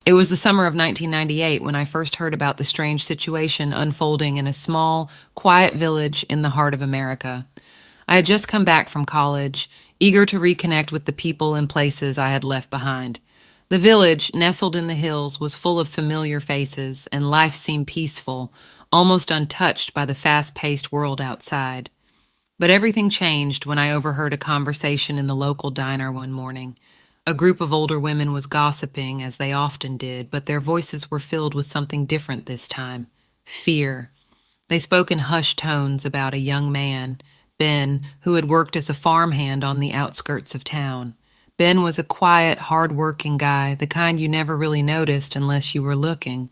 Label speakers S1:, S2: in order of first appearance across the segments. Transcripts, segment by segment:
S1: It was the summer of 1998 when I first heard about the strange situation unfolding in a small, quiet village in the heart of America. I had just come back from college, eager to reconnect with the people and places I had left behind. The village, nestled in the hills, was full of familiar faces, and life seemed peaceful, almost untouched by the fast paced world outside. But everything changed when I overheard a conversation in the local diner one morning. A group of older women was gossiping, as they often did, but their voices were filled with something different this time: fear. They spoke in hushed tones about a young man, Ben, who had worked as a farmhand on the outskirts of town. Ben was a quiet, hard-working guy, the kind you never really noticed unless you were looking.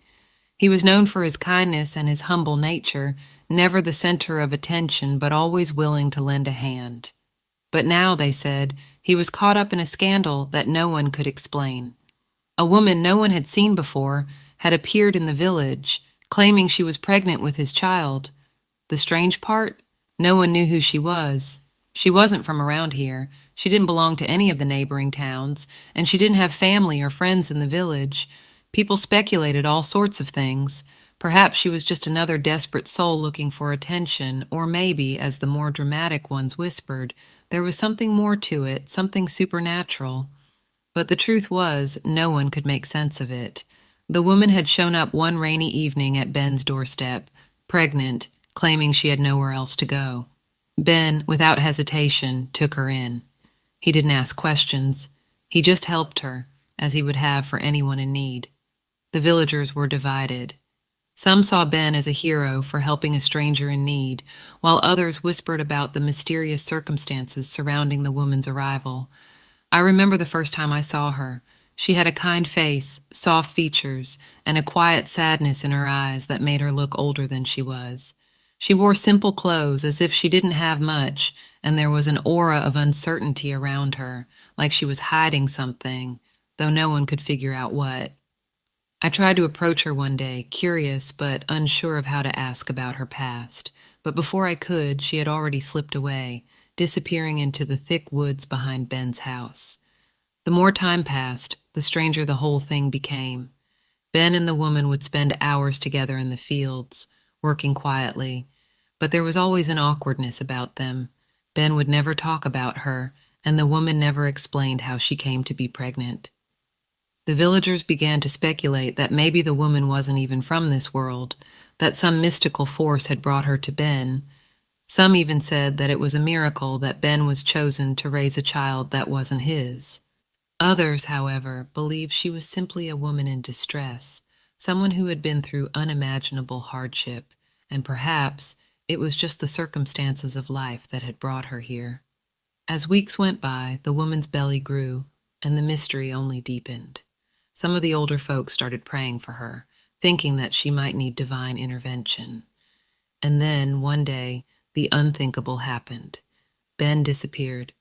S1: He was known for his kindness and his humble nature, never the center of attention, but always willing to lend a hand. But now, they said, he was caught up in a scandal that no one could explain. A woman no one had seen before had appeared in the village, claiming she was pregnant with his child. The strange part? No one knew who she was. She wasn't from around here. She didn't belong to any of the neighboring towns, and she didn't have family or friends in the village. People speculated all sorts of things. Perhaps she was just another desperate soul looking for attention, or maybe, as the more dramatic ones whispered, there was something more to it, something supernatural. But the truth was, no one could make sense of it. The woman had shown up one rainy evening at Ben's doorstep, pregnant, claiming she had nowhere else to go. Ben, without hesitation, took her in. He didn't ask questions. He just helped her, as he would have for anyone in need. The villagers were divided. Some saw Ben as a hero for helping a stranger in need, while others whispered about the mysterious circumstances surrounding the woman's arrival. I remember the first time I saw her. She had a kind face, soft features, and a quiet sadness in her eyes that made her look older than she was. She wore simple clothes as if she didn't have much, and there was an aura of uncertainty around her, like she was hiding something, though no one could figure out what. I tried to approach her one day, curious but unsure of how to ask about her past. But before I could, she had already slipped away, disappearing into the thick woods behind Ben's house. The more time passed, the stranger the whole thing became. Ben and the woman would spend hours together in the fields, working quietly. But there was always an awkwardness about them. Ben would never talk about her, and the woman never explained how she came to be pregnant. The villagers began to speculate that maybe the woman wasn't even from this world, that some mystical force had brought her to Ben. Some even said that it was a miracle that Ben was chosen to raise a child that wasn't his. Others, however, believed she was simply a woman in distress, someone who had been through unimaginable hardship, and perhaps it was just the circumstances of life that had brought her here. As weeks went by, the woman's belly grew, and the mystery only deepened. Some of the older folks started praying for her, thinking that she might need divine intervention. And then, one day, the unthinkable happened. Ben disappeared.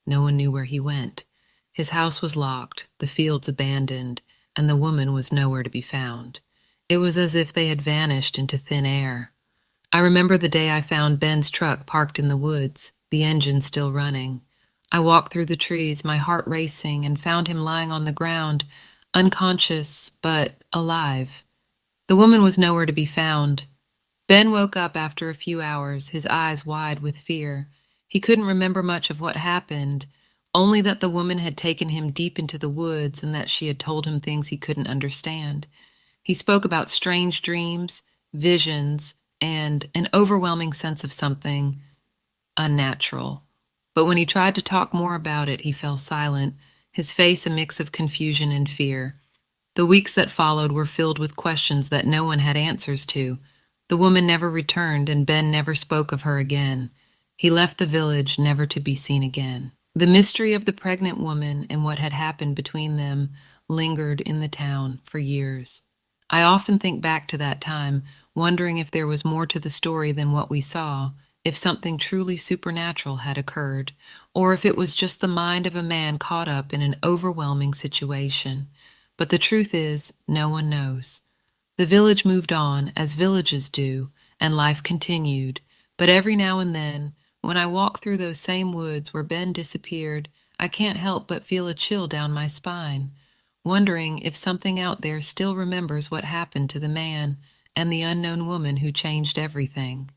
S1: No one knew where he went. His house was locked, the fields abandoned, and the woman was nowhere to be found. It was as if they had vanished into thin air. I remember the day I found Ben's truck parked in the woods, the engine still running. I walked through the trees, my heart racing, and found him lying on the ground, unconscious, but alive. The woman was nowhere to be found. Ben woke up after a few hours, his eyes wide with fear. He couldn't remember much of what happened, only that the woman had taken him deep into the woods and that she had told him things he couldn't understand. He spoke about strange dreams, visions, and an overwhelming sense of something unnatural. But when he tried to talk more about it, he fell silent, his face a mix of confusion and fear. The weeks that followed were filled with questions that no one had answers to. The woman never returned, and Ben never spoke of her again. He left the village, never to be seen again. The mystery of the pregnant woman and what had happened between them lingered in the town for years. I often think back to that time, wondering if there was more to the story than what we saw, if something truly supernatural had occurred, or if it was just the mind of a man caught up in an overwhelming situation. But the truth is, no one knows. The village moved on, as villages do, and life continued, but every now and then, when I walk through those same woods where Ben disappeared, I can't help but feel a chill down my spine. wondering if something out there still remembers what happened to the man and the unknown woman who changed everything.